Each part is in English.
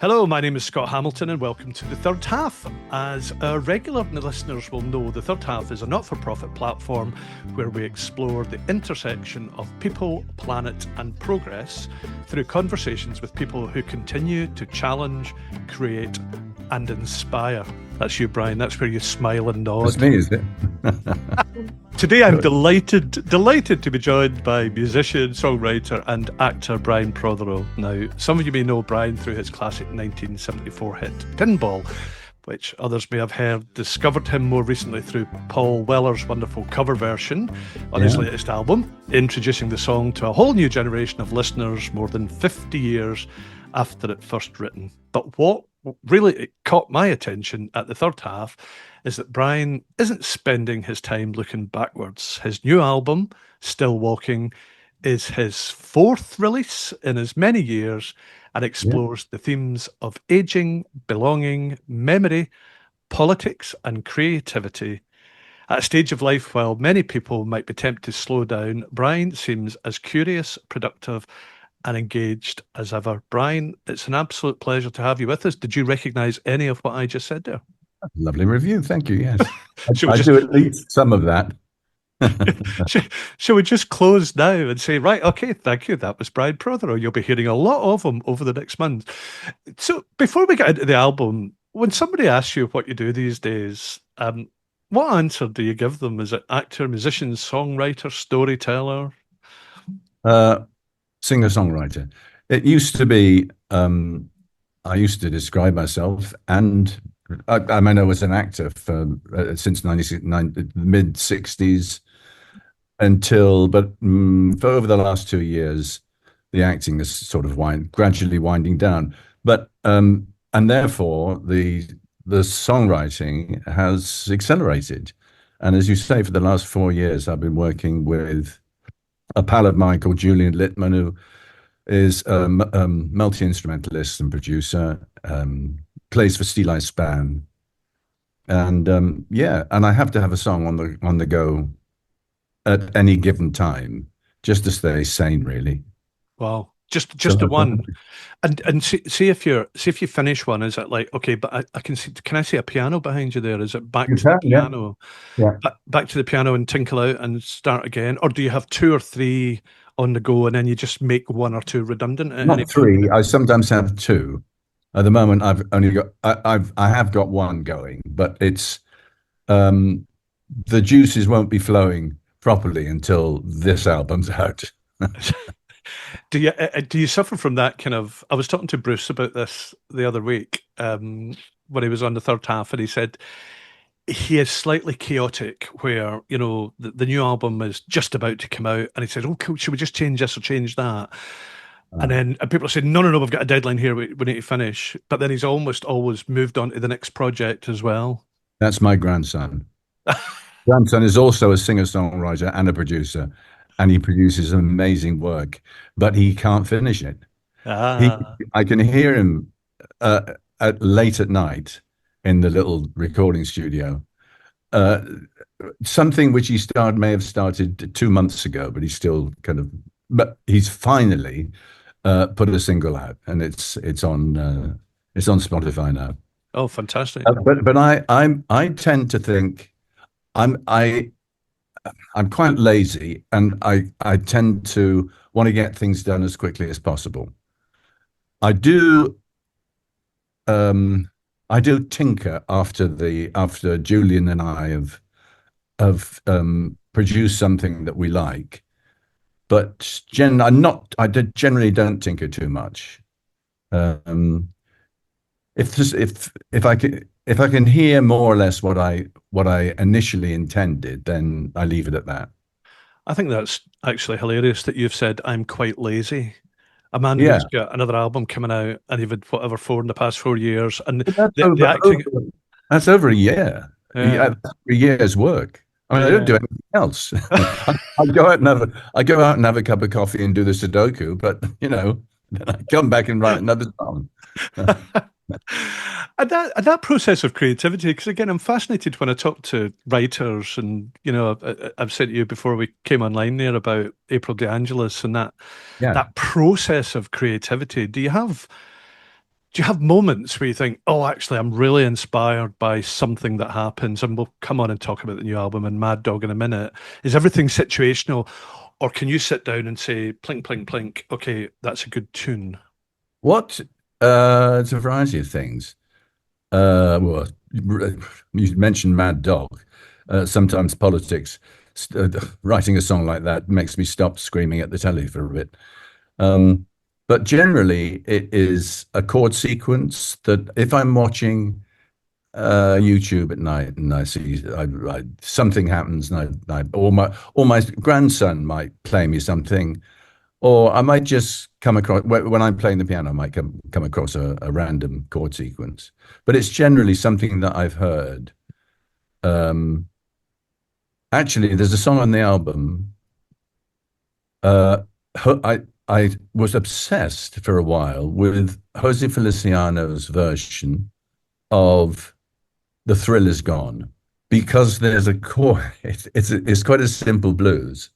Hello, my name is Scott Hamilton and welcome to The Third Half. As our regular listeners will know, The Third Half is a not-for-profit platform where we explore the intersection of people, planet and progress through conversations with people who continue to challenge, create and inspire. That's you, Brian. That's where you smile and nod. That's me, is it? Today I'm delighted to be joined by musician, songwriter and actor Brian Protheroe. Now, some of you may know Brian through his classic 1974 hit Pinball, which others may have heard. Discovered him more recently through Paul Weller's wonderful cover version on his latest album, introducing the song to a whole new generation of listeners more than 50 years after it first written. But what really caught my attention at The Third Half is that Brian isn't spending his time looking backwards. His new album, Still Walking, is his fourth release in as many years and explores the themes of aging, belonging, memory, politics and creativity. At a stage of life while many people might be tempted to slow down, Brian seems as curious, productive and engaged as ever. Brian, it's an absolute pleasure to have you with us. Did you recognise any of what I just said there? Lovely review, thank you. Yes, I do at least some of that. Shall we just close now and say, right, okay, thank you. That was Brian Protheroe. You'll be hearing a lot of him over the next month. So before we get into the album, when somebody asks you what you do these days, what answer do you give them? Is it actor, musician, songwriter, storyteller? Singer-songwriter. It used to be, I used to describe myself, and I mean, I was an actor for since the mid-60s but for over the last 2 years, the acting is sort of gradually winding down. But and therefore, the songwriting has accelerated. And as you say, for the last 4 years, I've been working with a pal of mine called Julian Littman, who is a multi-instrumentalist and producer, plays for Steeleye Span, and and I have to have a song on the go at any given time, just to stay sane, really. Wow, just the one, and see if you finish one. Is it like, okay, but I can see? Can I see a piano behind you there? Is it back to the piano? Yeah. Back to the piano and tinkle out and start again, or do you have two or three on the go and then you just make one or two redundant? Not three. I sometimes have two. At the moment, I've only got I have got one going, but it's the juices won't be flowing properly until this album's out. Do you suffer from that kind of? I was talking to Bruce about this the other week when he was on The Third Half, and he said he is slightly chaotic where, you know, the new album is just about to come out and he said, oh cool, should we just change this or change that? And then people are saying, no, we've got a deadline here, we need to finish. But then he's almost always moved on to the next project as well. That's my grandson. Grandson is also a singer-songwriter and a producer, and he produces amazing work, but he can't finish it. I can hear him late at night in the little recording studio. Something which he may have started 2 months ago, but but he's finally put a single out, and it's on Spotify now. Oh, fantastic! But I tend to think I'm quite lazy, and I tend to want to get things done as quickly as possible. I do tinker after Julian and I have produced something that we like. But I generally don't tinker too much. If I can hear more or less what I initially intended, then I leave it at that. I think that's actually hilarious that you've said I'm quite lazy. A man who's got another album coming out, and you've had whatever four in the past 4 years, and that's over a year. Yeah. A year's work. I mean, I don't do anything else. I go out and have a cup of coffee and do the Sudoku, but then I come back and write another song. And that process of creativity, because again, I'm fascinated when I talk to writers, and I've said to you before we came online there about April DeAngelis and that process of creativity. Do you have do you have moments where you think, oh, actually, I'm really inspired by something that happens? And we'll come on and talk about the new album and Mad Dog in a minute. Is everything situational? Or can you sit down and say, plink, plink, plink, okay, that's a good tune? What? It's a variety of things. Well, you mentioned Mad Dog. Sometimes politics. Writing a song like that makes me stop screaming at the telly for a bit. Um, but generally, it is a chord sequence that if I'm watching YouTube at night and I see something happens, and or my grandson might play me something, or I might just come across when I'm playing the piano, I might come across a random chord sequence. But it's generally something that I've heard. Um, Actually, there's a song on the album. I was obsessed for a while with Jose Feliciano's version of "The Thrill Is Gone" because there's a chord. It's quite a simple blues,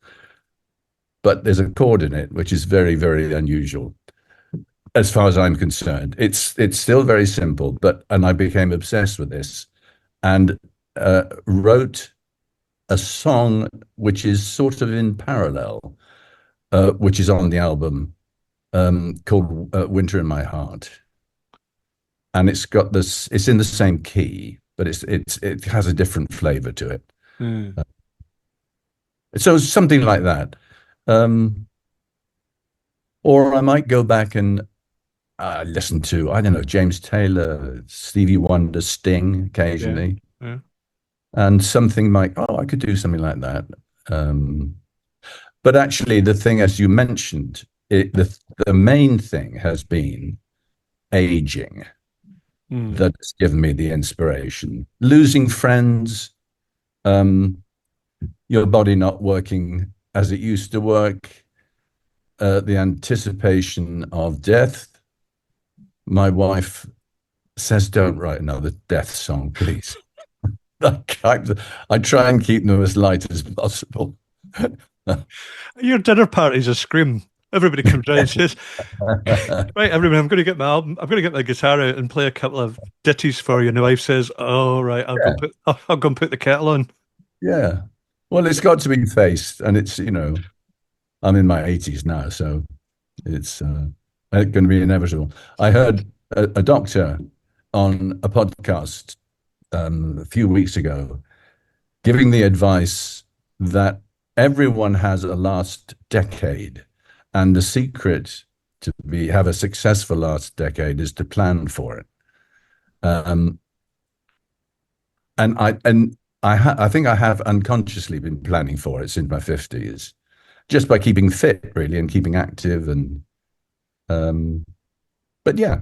but there's a chord in it which is very, very unusual as far as I'm concerned. It's still very simple, and I became obsessed with this and wrote a song which is sort of in parallel, which is on the album, called "Winter in My Heart," and it's got this. It's in the same key, but it has a different flavor to it. Mm. So something like that. Um, or I might go back and listen to, I don't know, James Taylor, Stevie Wonder, Sting Yeah. occasionally. Yeah. And something like, oh, I could do something like that. But actually, the thing, as you mentioned, the main thing has been aging Mm. that's given me the inspiration. Losing friends, your body not working as it used to work, the anticipation of death. My wife says, don't write another death song, please. I try and keep them as light as possible. Your dinner party's a scream. Everybody comes round and says, right, everybody, I'm going to get my album. I'm going to get my guitar out and play a couple of ditties for you. And the wife says, "Oh, right, I'll go and put the kettle on." Yeah. Well, it's got to be faced, and it's, I'm in my 80s now, so it's going to be inevitable. I heard a doctor on a podcast a few weeks ago giving the advice that everyone has a last decade, and the secret to have a successful last decade is to plan for it. Um, I think I have unconsciously been planning for it since my 50s, just by keeping fit, really, and keeping active. And but yeah,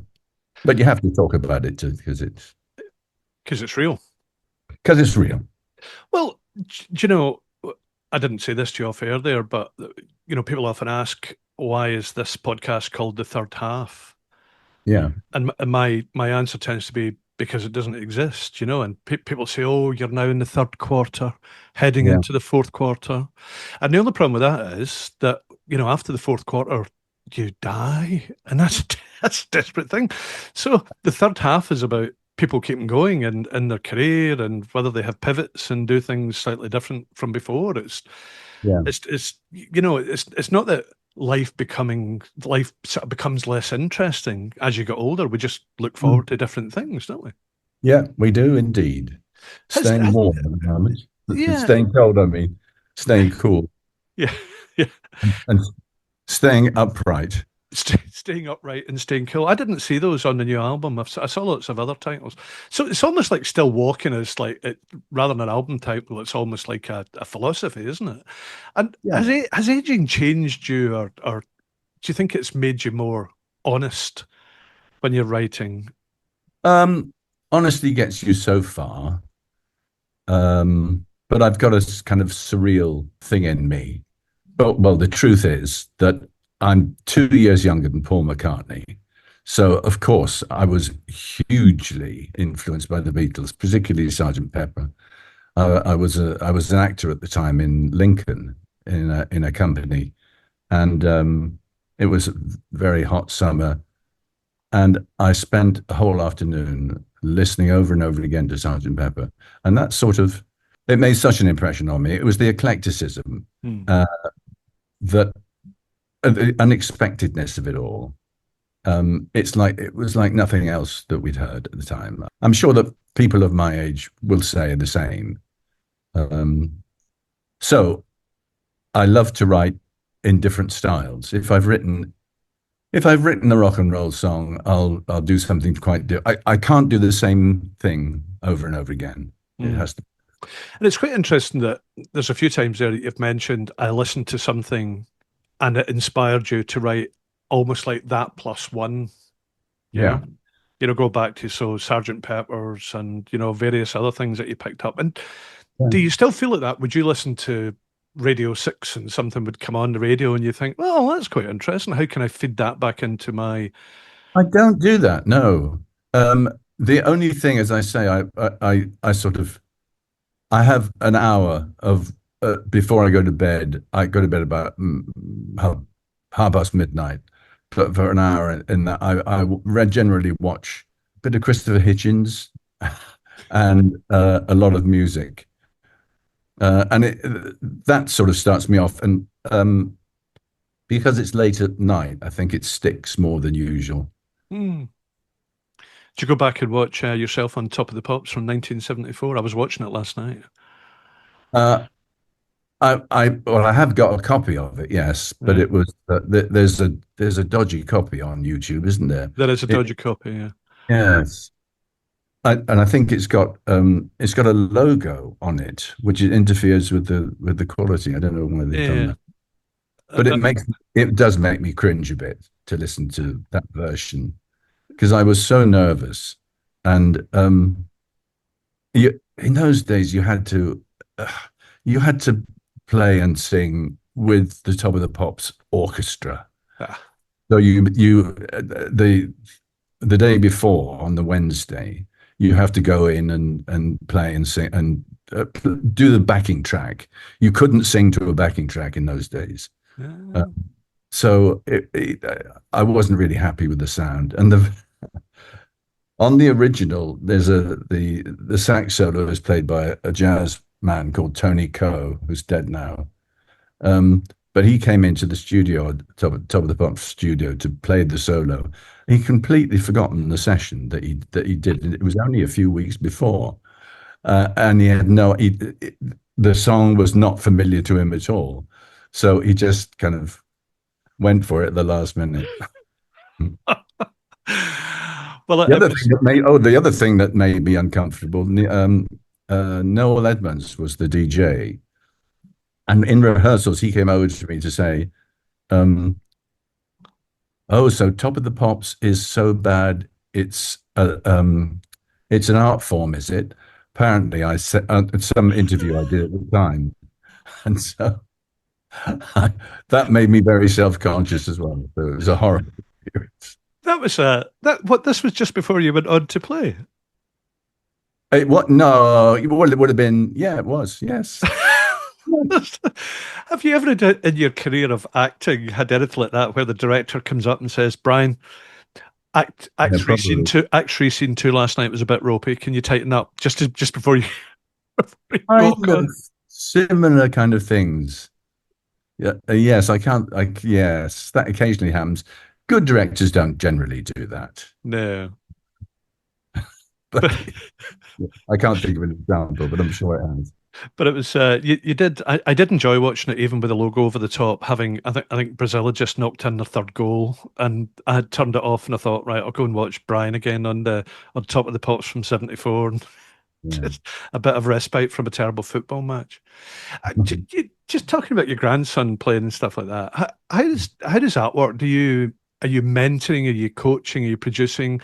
but you have to talk about it too, because It's real. it's real. Well, do you know, I didn't say this to you off air there, but people often ask, why is this podcast called The Third Half? Yeah, And my answer tends to be because it doesn't exist, and people say, oh, you're now in the third quarter, heading yeah. into the fourth quarter. And the only problem with that is that, after the fourth quarter, you die. And that's a desperate thing. So the third half is about people keeping going and in their career and whether they have pivots and do things slightly different from before. Yeah. It's not that life sort of becomes less interesting as you get older. We just look forward to different things, don't we? Yeah, we do indeed. Has, Staying has, warm at the moment. yeah, Staying cold, I mean. Staying cool. yeah, yeah. And staying upright. Staying upright and staying cool. I didn't see those on the new album. I saw lots of other titles. So it's almost like Still Walking is like rather than an album title. It's almost like a philosophy, isn't it? And Yeah. has aging changed you, or do you think it's made you more honest when you're writing? Honesty gets you so far. But I've got a kind of surreal thing in me. But well, the truth is that I'm 2 years younger than Paul McCartney. So of course I was hugely influenced by the Beatles, particularly Sergeant Pepper. I was an actor at the time in Lincoln in a company, and it was a very hot summer, And I spent a whole afternoon listening over and over again to Sergeant Pepper. And that sort of, it made such an impression on me. It was the eclecticism, Hmm. uh, that the unexpectedness of it all. It was like nothing else that we'd heard at the time. I'm sure that people of my age will say the same. Um, so I love to write in different styles. If I've written a rock and roll song, I'll do something quite different. I can't do the same thing over and over again. It Hmm. has to. And it's quite interesting that there's a few times there that you've mentioned I listened to something and it inspired you to write almost like that plus one, you Yeah. know? Go back to Sergeant Pepper's and, various other things that you picked up. And do you still feel like that? Would you listen to Radio 6 and something would come on the radio and you think, well, that's quite interesting. How can I feed that back into my. I don't do that. No. The only thing, as I say, I sort of I have an hour of before I go to bed. I go to bed about half past midnight. But for an hour in that, generally watch a bit of Christopher Hitchens and a lot of music, and that sort of starts me off. And because it's late at night, I think it sticks more than usual. Hmm. Did you go back and watch yourself on Top of the Pops from 1974? I was watching it last night. Uh, I have got a copy of it, yes, but Yeah. it was there's a dodgy copy on YouTube, isn't there? There is a It, dodgy copy, yeah. yes, and I think it's got a logo on it, which interferes with the quality. I don't know why they've done Yeah. that, but Uh, it does make me cringe a bit to listen to that version because I was so nervous, and in those days uh, you had to play and sing with the Top of the Pops orchestra. ah, So the day before on the Wednesday, you have to go in and play and sing and do the backing track. You couldn't sing to a backing track in those days. Uh, yeah. so I wasn't really happy with the sound. And on the original, the sax solo is played by a jazz man called Tony Coe, who's dead now. Um, but he came into the studio, top of the Pops studio, to play the solo. He'd completely forgotten the session that he did. It was only a few weeks before, and he had the song was not familiar to him at all. So he just kind of went for it at the last minute. Well, The it other was. thing that the other thing that made me uncomfortable, Noel Edmonds was the DJ, and in rehearsals he came over to me to say, um, "Oh, so Top of the Pops is so bad, it's an art form, is it?" Apparently, I said at some interview I did at the time, and so that made me very self-conscious as well. So it was a horrible experience. That was this was just before you went on to play. What? No, well, it would have been. Yeah, it was. Yes. Have you ever in your career of acting had anything like that where the director comes up and says, Brian, Yeah, probably. act three scene two last night was a bit ropey. Can you tighten up just before you, before you Kind walk of on? similar kind of things. Yeah, yes, I can't. Yes, that occasionally happens. Good directors don't generally do that, No. but I can't think of an example, but I'm sure it has. But it was you did I did enjoy watching it even with the logo over the top. Having I think Brazil had just knocked in the third goal, and I had turned it off, and I thought, right, I'll go and watch Brian again on Top of the Pops from '74, and Yeah. just a bit of respite from a terrible football match. Just talking about your grandson playing and stuff like that. How does that work? Are you mentoring? Are you coaching? Are you producing?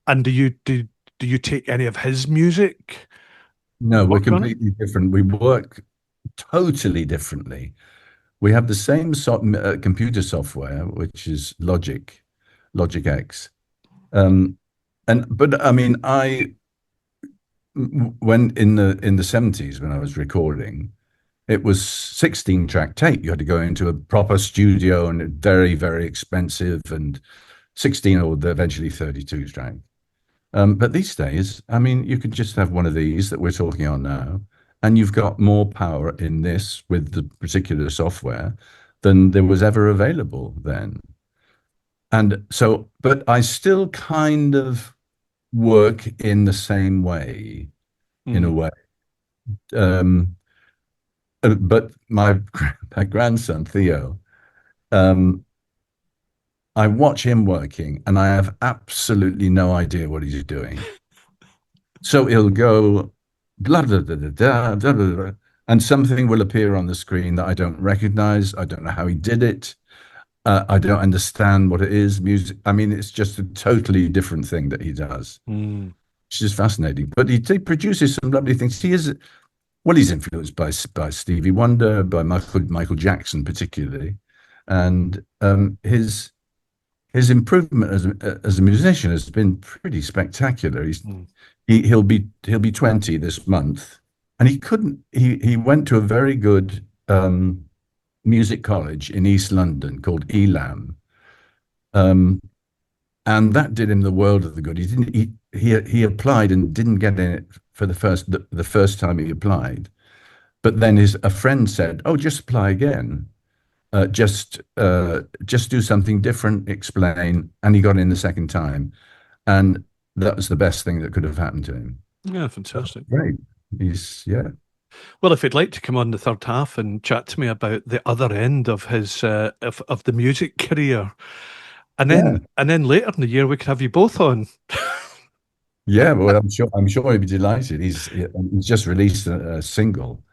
And do you take any of his music No, and we're work on it? completely different. We work totally differently. We have the same computer software, which is Logic X. Um, and but I mean, when in the 70s when I was recording, it was 16 track tape. You had to go into a proper studio and very, very expensive. And 16 or eventually 32 track. But these days, I mean, you could just have one of these that we're talking on now, and you've got more power in this with the particular software than there was ever available then. And so, but I still kind of work in the same way, in a way. Um, but my grandson, Theo, um, I watch him working and I have absolutely no idea what he's doing. So he'll go blah, blah, blah, blah, blah, blah, blah, blah, and something will appear on the screen that I don't recognize. I don't know how he did it. I don't understand what it is. Music. I mean, it's just a totally different thing that he does. Which is fascinating. But he produces some lovely things. He's influenced by Stevie Wonder, by Michael Jackson particularly, and his improvement as a musician has been pretty spectacular. He'll be 20 this month, and he went to a very good music college in East London called Elam, and that did him the world of the good. He applied and didn't get in it for the first time he applied, but then a friend said, "Oh, just apply again. Just do something different, explain," and he got in the second time, and that was the best thing that could have happened to him. Yeah, fantastic. Great. Yeah. Well, if you'd like to come on the third half and chat to me about the other end of his of the music career, and then later in the year we could have you both on. Yeah, well, I'm sure he'd be delighted. He's just released a single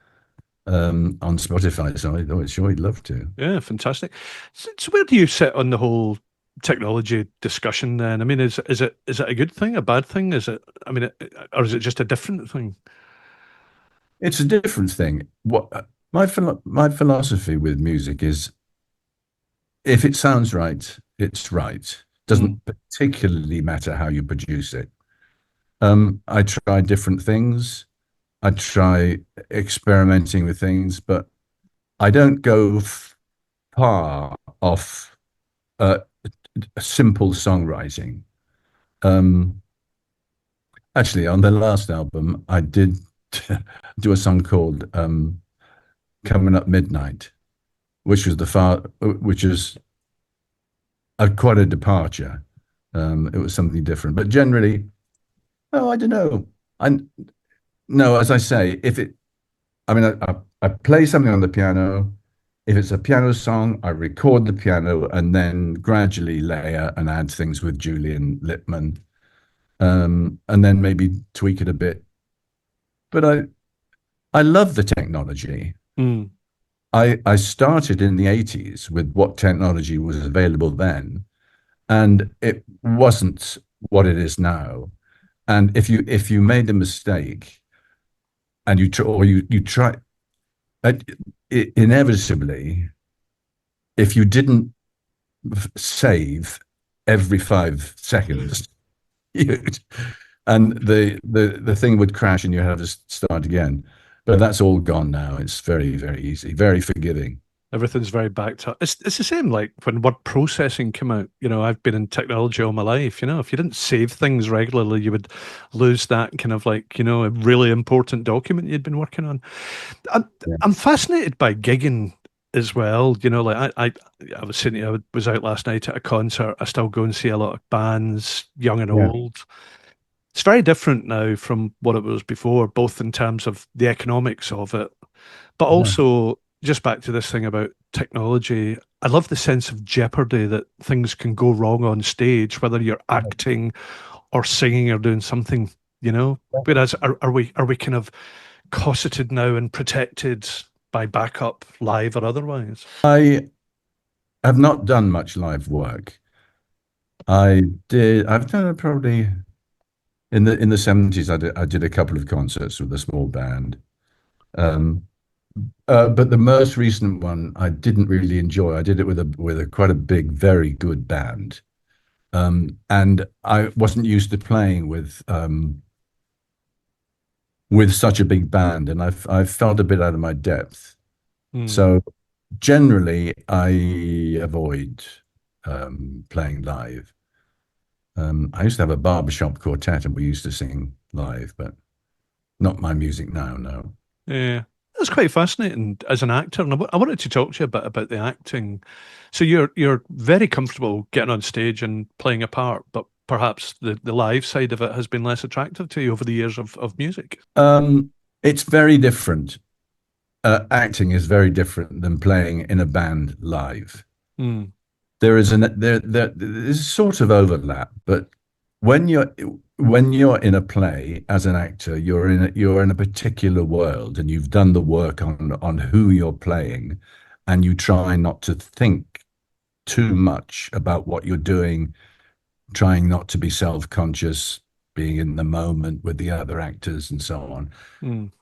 on Spotify, so I'm sure he'd love to. Yeah, fantastic. So where do you sit on the whole technology discussion then? I mean, is it a good thing, a bad thing? Is it? I mean, or is it just a different thing? It's a different thing. What my philosophy with music is, if it sounds right, it's right. Doesn't particularly matter how you produce it. I try different things. I try experimenting with things, but I don't go far off simple songwriting. Actually, on the last album, I did do a song called "Coming Up Midnight," which was quite a departure. It was something different, but generally, oh, I don't know. No, as I say, I play something on the piano. If it's a piano song, I record the piano and then gradually layer and add things with Julian Lippmann, and then maybe tweak it a bit. But I love the technology. I started in the 80s with what technology was available then, and it wasn't what it is now. And if you made a mistake and you try, inevitably, if you didn't save every 5 seconds, and the thing would crash and you have to start again. But that's all gone now. It's very, very easy, very forgiving. Everything's very backed up. It's the same like when word processing came out. You know, I've been in technology all my life. You know, if you didn't save things regularly, you would lose that kind of like, you know, a really important document you'd been working on. I'm fascinated by gigging as well. You know, like I was saying, I was out last night at a concert. I still go and see a lot of bands, young and old. It's very different now from what it was before, both in terms of the economics of it, but also just back to this thing about technology. I love the sense of jeopardy that things can go wrong on stage, whether you're acting or singing or doing something, you know. Whereas are we kind of cosseted now and protected by backup, live or otherwise? I have not done much live work. I've done probably in the 70s. I did a couple of concerts with a small band. But the most recent one I didn't really enjoy. I did it with a quite a big, very good band, and I wasn't used to playing with such a big band, and I felt a bit out of my depth. So generally, I avoid playing live. I used to have a barbershop quartet and we used to sing live, but not my music now, no. Yeah. That's quite fascinating as an actor, and I wanted to talk to you a bit about the acting. So you're very comfortable getting on stage and playing a part, but perhaps the live side of it has been less attractive to you over the years of music. It's very different. Acting is very different than playing in a band live. Mm, There's sort of overlap, but when you're in a play as an actor, you're in a particular world, and you've done the work on who you're playing, and you try not to think too much about what you're doing, trying not to be self-conscious, being in the moment with the other actors and so on. mm.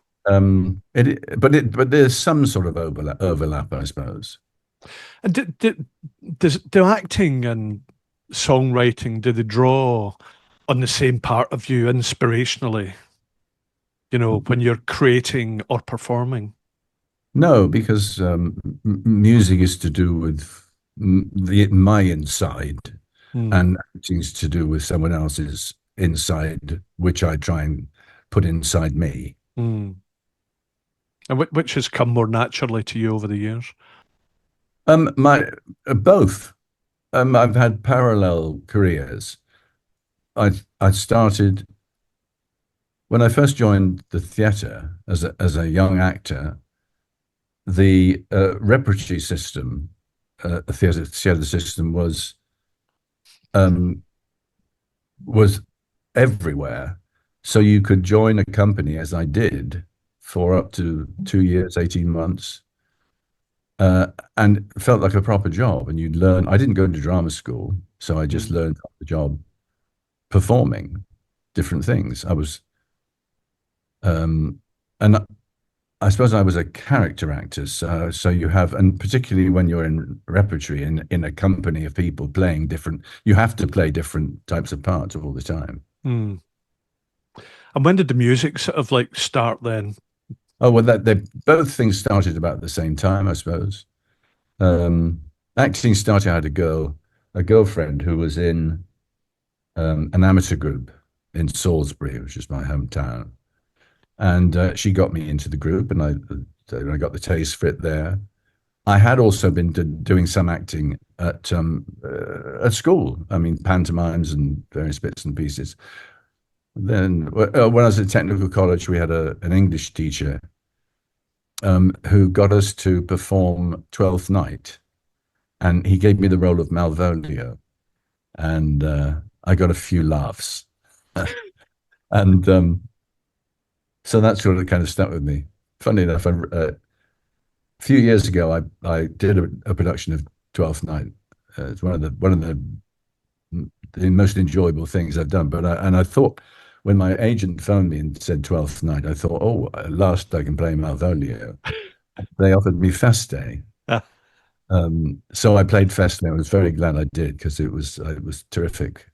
But there's some sort of overlap, I suppose. And do acting and songwriting, do they draw on the same part of you inspirationally, when you're creating or performing? No, because music is to do with my inside, Mm, and acting's to do with someone else's inside, which I try and put inside me. mm. And which has come more naturally to you over the years? My both. I've had parallel careers. I started when I first joined the theatre as a young actor. The repertory system, the theatre system um, was everywhere. So you could join a company, as I did, for up to 2 years, 18 months, and it felt like a proper job. And you'd learn. I didn't go to drama school, so I just Mm. learned on the job performing different things. And I suppose I was a character actor. So you have, and particularly when you're in repertory in a company of people playing different, you have to play different types of parts all the time. Mm. And when did the music sort of like start then? Oh, well, that they both things started about the same time, I suppose. Um, Acting started. I had a girlfriend who was in an amateur group in Salisbury, which is my hometown, and she got me into the group, and I got the taste for it there. I had also been doing some acting at school. I mean, pantomimes and various bits and pieces. Then, when I was at technical college, we had an English teacher who got us to perform Twelfth Night, and he gave me the role of Malvolio, and I got a few laughs, and so that sort of kind of stuck with me. Funny enough, a few years ago, I did a production of Twelfth Night. It's one of the most enjoyable things I've done. But I thought, when my agent phoned me and said Twelfth Night, I thought, oh, at last I can play Malvolio. They offered me Feste. Ah, So I played Feste. I was very glad I did, because it was terrific.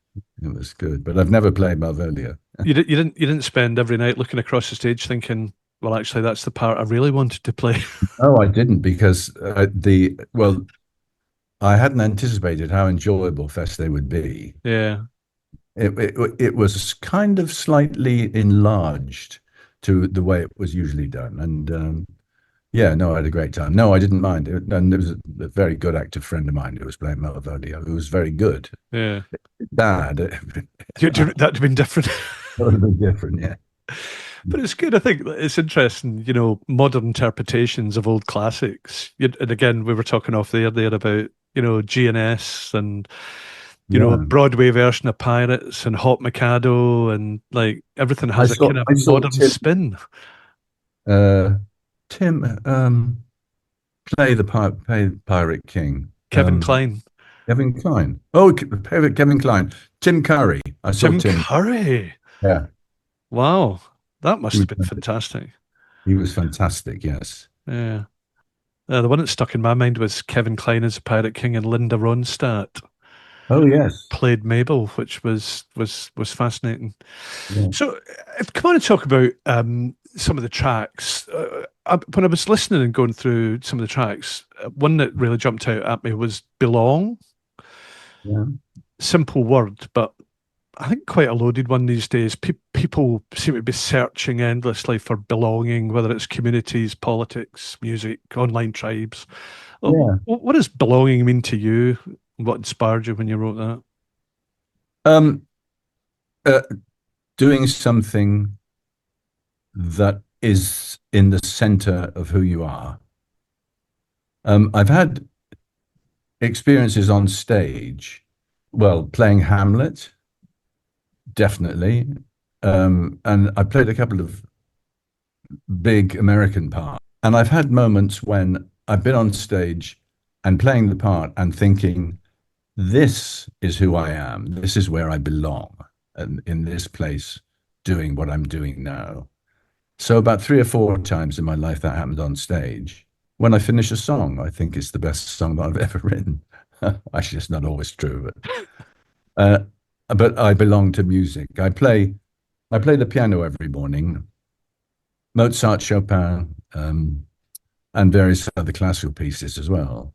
It was good. But I've never played Malvolio. you didn't spend every night looking across the stage thinking, well, actually, that's the part I really wanted to play. No, I didn't, because I hadn't anticipated how enjoyable Feste would be. Yeah. It was kind of slightly enlarged to the way it was usually done, and yeah, no, I had a great time. No, I didn't mind it, and there was a very good active friend of mine who was playing Malvolio, who was very good. Yeah. Bad, That'd have been different. a little bit different, yeah. But it's good. I think it's interesting, modern interpretations of old classics. And again, we were talking off the air there about, GNS and, Yeah, Broadway version of Pirates and Hot Mikado, and like everything I has a saw kind of I saw modern spin. uh, Tim play Pirate King. Kevin Kline. Kevin Kline. Oh, Kevin Kline. Tim Curry. I saw Tim Tim. Curry. Yeah, Wow. That he must was, have been fantastic. he was fantastic. Yes. Yeah. The one that stuck in my mind was Kevin Kline as a Pirate King, and Linda Ronstadt Oh, yes. played Mabel, which was fascinating. Yeah. So, come on and talk about some of the tracks. When I was listening and going through some of the tracks, one that really jumped out at me was "Belong." Yeah. Simple word, but I think quite a loaded one these days. People seem to be searching endlessly for belonging, whether it's communities, politics, music, online tribes. Yeah. What does belonging mean to you? What inspired you when you wrote that? Um, uh, Doing something that is in the center of who you are. I've had experiences on stage, well, playing Hamlet, definitely. And I played a couple of big American parts. And I've had moments when I've been on stage and playing the part and thinking, this is who I am. This is where I belong, and in this place, doing what I'm doing now. So about 3 or 4 times in my life that happened on stage. When I finish a song, I think it's the best song that I've ever written. Actually, it's not always true, uh, but I belong to music. I play the piano every morning, Mozart, Chopin, and various other classical pieces as well.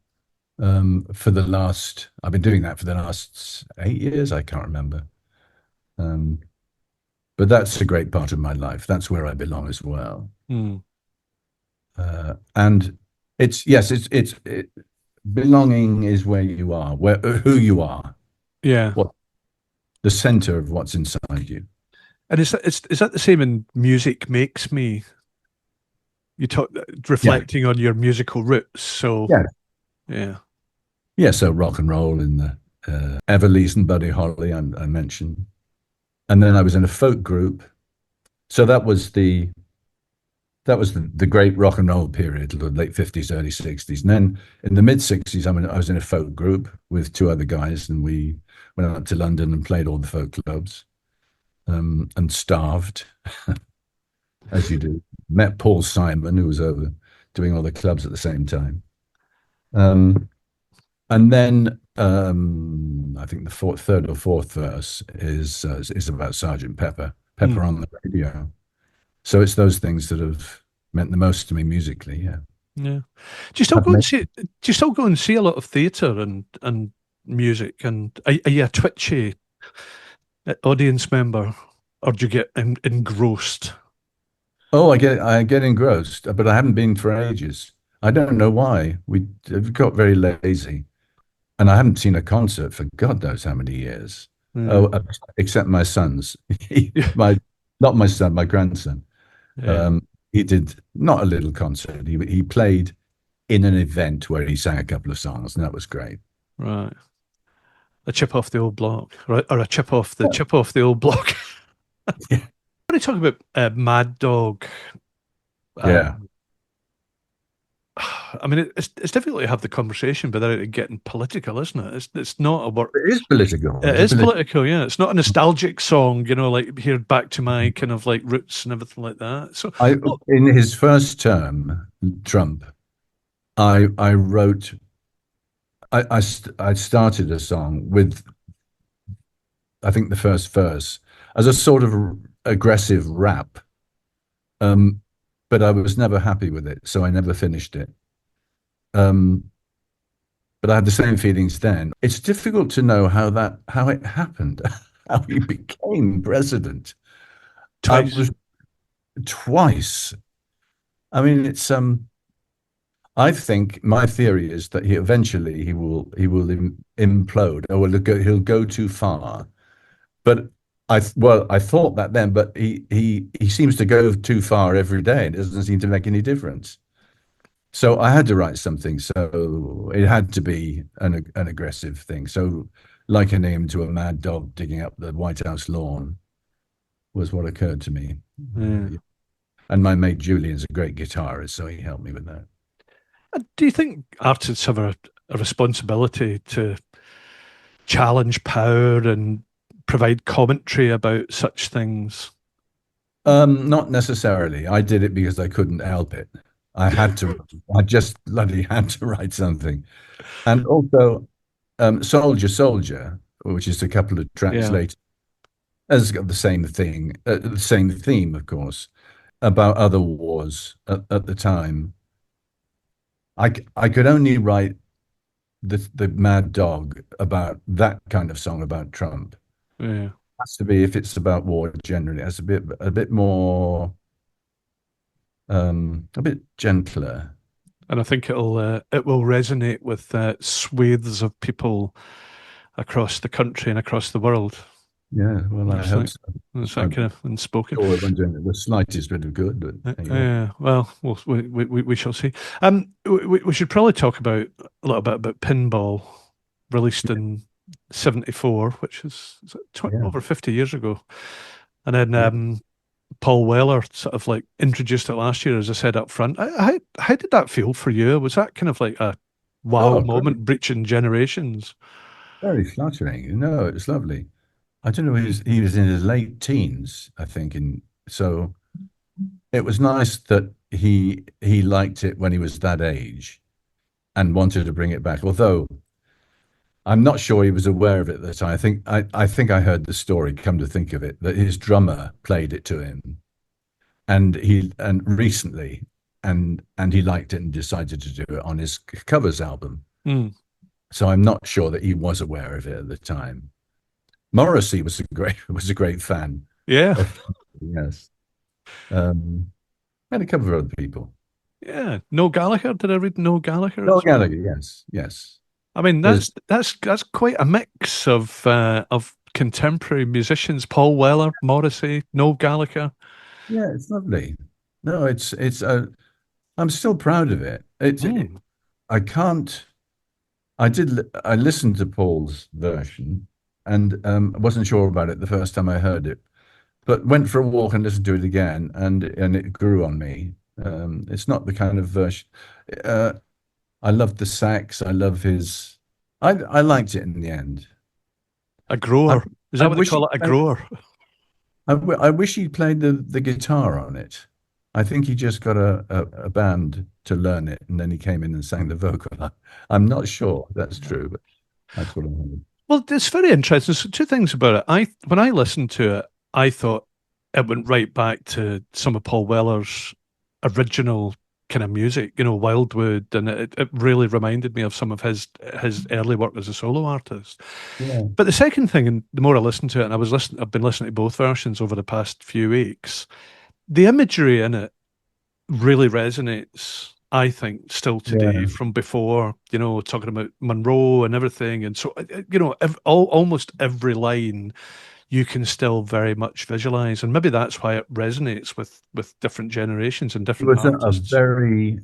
I've been doing that for the last 8 years. I can't remember. Um, but that's a great part of my life. That's where I belong as well. Mm. And belonging is where you are, who you are, Yeah. what the center of what's inside you. And is that the same in Music Makes Me? You talk Yeah, reflecting on your musical roots. So yeah, yeah. yeah. So rock and roll in the Everleigh and Buddy Holly, I mentioned, and then I was in a folk group. So that was the great rock and roll period, the late 50s, early 60s. And then in the mid 60s, I was in a folk group with two other guys, and we went up to London and played all the folk clubs, and starved, as you do. Met Paul Simon, who was over doing all the clubs at the same time. Um, and then I think the third or fourth verse is about Sergeant Pepper, Mm. Pepper on the radio. So it's those things that have meant the most to me musically. Yeah. Yeah. Do you still I've go and met, see? Do you still go and see a lot of theatre and music? And are you a twitchy audience member, or do you get engrossed? oh, I get engrossed, but I haven't been for ages. I don't know why. We've got very lazy, and I haven't seen a concert for God knows how many years. Yeah. Oh, except my son's. Yeah. My Not my son, my grandson. Yeah. Um, he did not a little concert. He played in an event where he sang a couple of songs, and that was great. Right. A chip off the old block, right? Or a chip off the old block. Yeah. When I talk about Mad Dog, Yeah. um, I mean, it's difficult to have the conversation without it getting political, isn't it? It's not a work. It is political. It It's a is political. political, yeah. It's not a nostalgic song, like here back to my kind of like roots and everything like that. So, I oh, In his first term, Trump, I wrote I started a song with I think the first verse as a sort of aggressive rap, um, but I was never happy with it, so I never finished it. Um, but I had the same feelings then. It's difficult to know how it happened, how he became president. I twice. was twice. I mean, I think my theory is that he will implode, or he'll go too far. But I thought that then, but he seems to go too far every day. It doesn't seem to make any difference. So I had to write something. So it had to be an aggressive thing. So likening him to a mad dog digging up the White House lawn was what occurred to me. Yeah. Yeah. And my mate Julian's a great guitarist, so he helped me with that. Do you think artists have a responsibility to challenge power and provide commentary about such things? Not necessarily. I did it because I couldn't help it. I had to. I just bloody had to write something. And also, Soldier, Soldier, which is a couple of tracks Yeah. later, has got the same thing, the same theme, of course, about other wars at the time. I could only write the Mad Dog about that kind of song about Trump. Yeah. has to be if it's about war generally. It's a bit more, a bit gentler. And I think it will resonate with swathes of people across the country and across the world. Yeah, well, I It's hope like so. it's that I'm kind of unspoken. sure everyone's doing it the slightest bit of good, but there you go. Yeah, well, we shall see. We should probably talk about a little bit about Pinball, released in '74, which is it Yeah, over 50 years ago. And then yeah. Paul Weller sort of like introduced it last year, as I said up front. How did that feel for you? Was that kind of like a wow Oh, great. moment, breaching generations? Very flattering. No, it's lovely. I don't know, he was in his late teens, I think, and so it was nice that he liked it when he was that age and wanted to bring it back. Although I'm not sure he was aware of it at the time. I think I heard the story, come to think of it, that his drummer played it to him and recently and he liked it and decided to do it on his covers album. Mm, So I'm not sure that he was aware of it at the time. Morrissey was a great fan yeah, of, yes. Um, and a couple of other people. yeah. Noel Gallagher. Did I read Noel Gallagher Noel as well? Gallagher, yes, yes. I mean, There's that's quite a mix of contemporary musicians: Paul Weller, Morrissey, Noel Gallagher. yeah, it's lovely. No, I'm still proud of it. Mm. I can't. I listened to Paul's version, and I wasn't sure about it the first time I heard it, but went for a walk and listened to it again, and it grew on me. It's not the kind of version. Uh, I love the sax. I love his. I liked it in the end. A I grower. Is I that what they wish he call it? A played, grower. I wish he played the guitar on it. I think he just got a band to learn it, and then he came in and sang the vocal. I'm not sure that's true, but that's what I heard. Well, it's very interesting. So two things about it. When I listened to it, I thought it went right back to some of Paul Weller's original kind of music, Wildwood, and it really reminded me of some of his early work as a solo artist. Yeah. But the second thing, and the more I listened to it, and I've been listening to both versions over the past few weeks, the imagery in it really resonates, I think, still today Yeah. from before, talking about Monroe and everything. And so, almost every line you can still very much visualize. And maybe that's why it resonates with different generations and It different was a artists. very.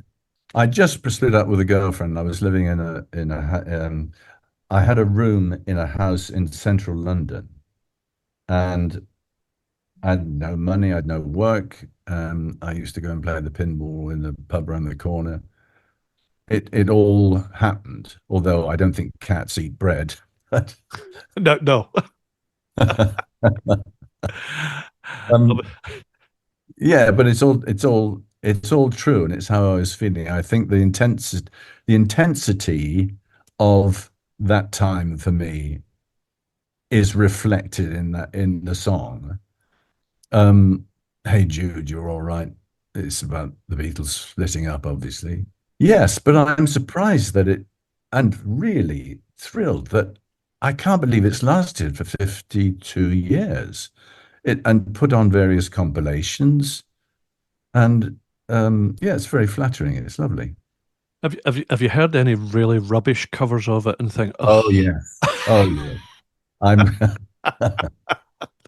I just split up with a girlfriend. I was living I had a room in a house in central London, and I had no money, I had no work. I used to go and play the pinball in the pub around the corner. It all happened, although I don't think cats eat bread. But No, no. um, yeah, but it's all true, and it's how I was feeling. I think the intensity of that time for me is reflected in the song. Um, Hey Jude, you're all right. It's about the Beatles splitting up, obviously. Yes, but I'm surprised that and really thrilled that I can't believe it's lasted for 52 years. It and put on various compilations, and yeah, it's very flattering. It's lovely. Have you heard any really rubbish covers of it and think, Oh oh, yes. Oh yeah. I'm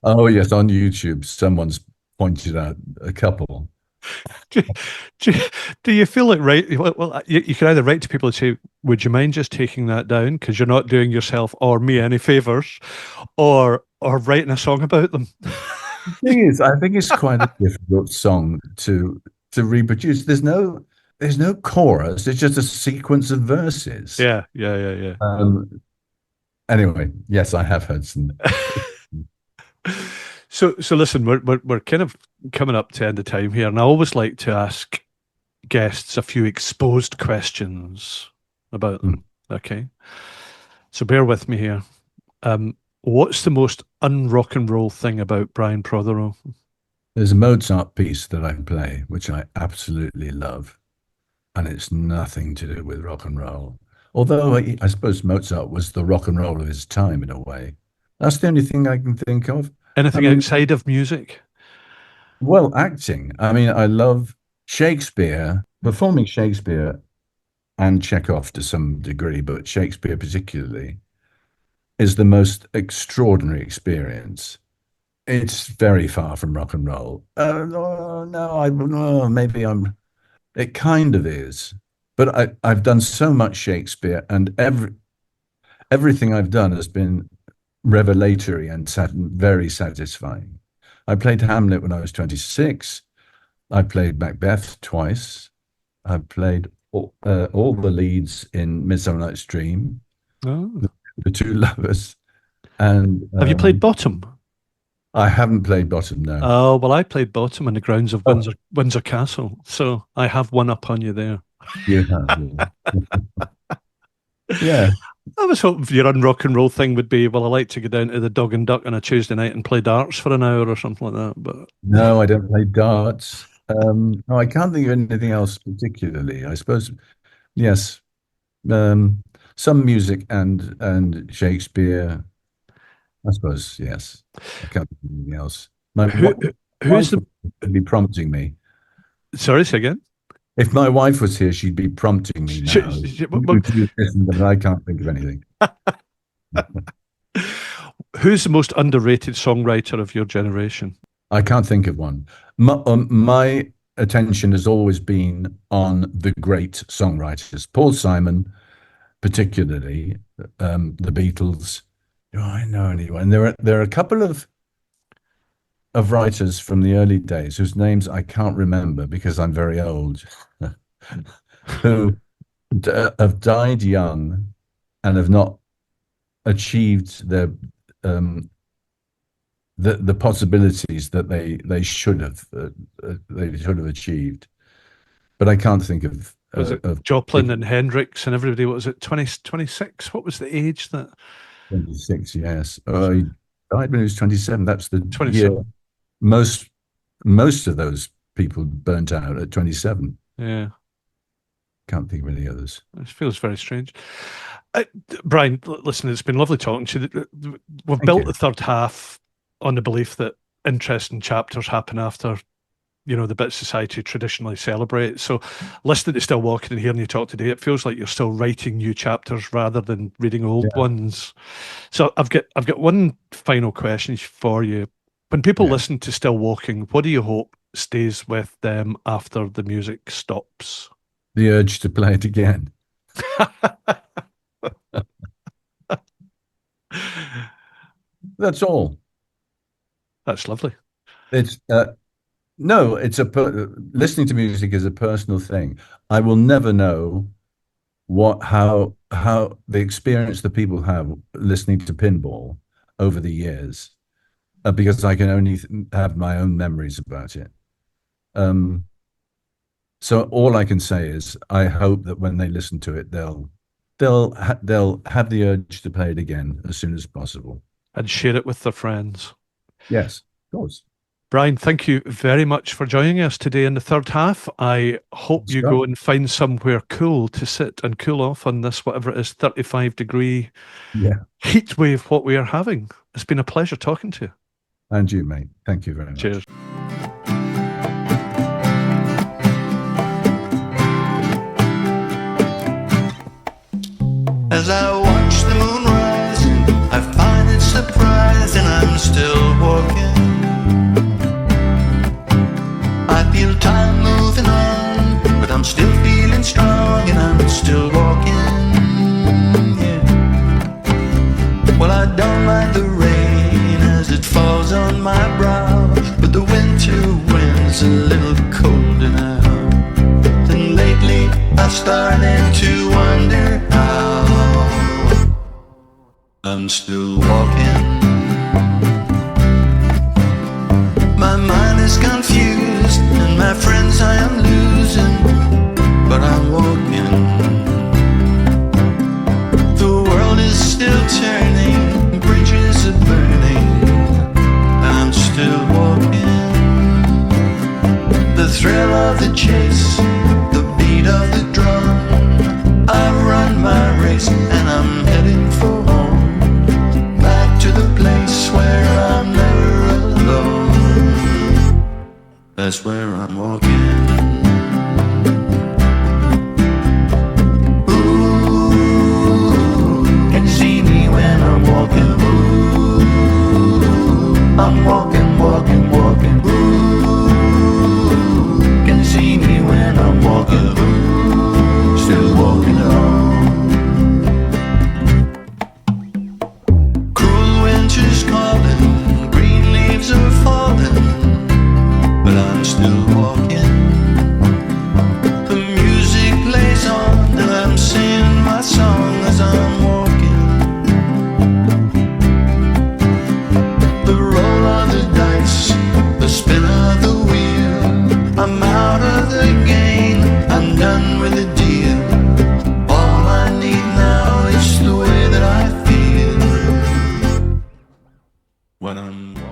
oh yes, on YouTube, someone's pointed out a couple. do, do, do you feel like you can either write to people and say, would you mind just taking that down because you're not doing yourself or me any favors, or writing a song about them? Thing is, I think it's quite a difficult song to reproduce. There's no chorus. It's just a sequence of verses. Yeah, yeah, yeah, Anyway, yes, I have heard some. yeah. So listen, we're kind of coming up to end of time here, and I always like to ask guests a few exposed questions about Mm. them. Okay, so bear with me here. What's the most un-rock and roll thing about Brian Protheroe? There's a Mozart piece that I play, which I absolutely love, and it's nothing to do with rock and roll. Although I suppose Mozart was the rock and roll of his time in a way. That's the only thing I can think of. Anything outside of music? Well, acting. I mean, I love Shakespeare, performing Shakespeare and Chekhov to some degree, but Shakespeare particularly is the most extraordinary experience. It's very far from rock and roll. Maybe I'm. It kind of is, but I've done so much Shakespeare, and everything I've done has been revelatory and very satisfying. I played Hamlet when I was 26. I played Macbeth twice. I played all the leads in Midsummer Night's Dream, Oh. the two lovers. And Have you played Bottom? I haven't played Bottom, no. Oh, well, I played Bottom on the grounds of Windsor Castle, so I have one up on you there. You have, yeah. I was hoping your un rock and roll thing would be, well, I like to go down to the Dog and Duck on a Tuesday night and play darts for an hour or something like that. But No, I don't play darts. No, I can't think of anything else particularly. I suppose, yes, some music and Shakespeare. I suppose, yes. I can't think of anything else. Who's the? Would be prompting me. Sorry, say again. If my wife was here, she'd be prompting me now. But I can't think of anything. Who's the most underrated songwriter of your generation? I can't think of one. My attention has always been on the great songwriters. Paul Simon, particularly, the Beatles. Do I know anyone? There are a couple of writers from the early days whose names I can't remember because I'm very old, who have died young and have not achieved the possibilities that they should have achieved. But I can't think of. Was it Joplin and Hendrix and everybody? What was it? 26? What was the age that? 26, yes. He died when he was 27. That's the 27. year most of those people burnt out at 27. Yeah. Can't think of any others. It feels very strange. Brian, listen, it's been lovely talking to you. We've built the third half on the belief that interesting chapters happen after, the bit society traditionally celebrates. So listening to Still Walking and hearing you talk today, it feels like you're still writing new chapters rather than reading old ones. So I've got one final question for you. When people listen to Still Walking, what do you hope stays with them after the music stops? The urge to play it again. That's all. That's lovely. It's no, listening to music is a personal thing. I will never know how the experience that people have listening to Pinball over the years, because I can only have my own memories about it. So all I can say is I hope that when they listen to it, they'll have the urge to play it again as soon as possible and share it with their friends. Yes, of course. Brian, thank you very much for joining us today in the third half. I hope you go and find somewhere cool to sit and cool off on this, whatever it is, 35-degree heat wave what we are having. It's been a pleasure talking to you. And you, mate. Thank you very much. Cheers. As I watch the moon rising, I find it surprising I'm still walking. I feel time moving on, but I'm still feeling strong and I'm still walking, yeah. Well, I don't mind the rain as it falls on my brow, but the winter wind's a little colder now. And lately I've started to wonder how I'm still walking. My mind is confused and my friends I am losing, but I'm walking. The world is still turning, bridges are burning, and I'm still walking. The thrill of the chase, the beat of the drum, I've run my race and I'm heading for home, back to the place where I'm never when I'm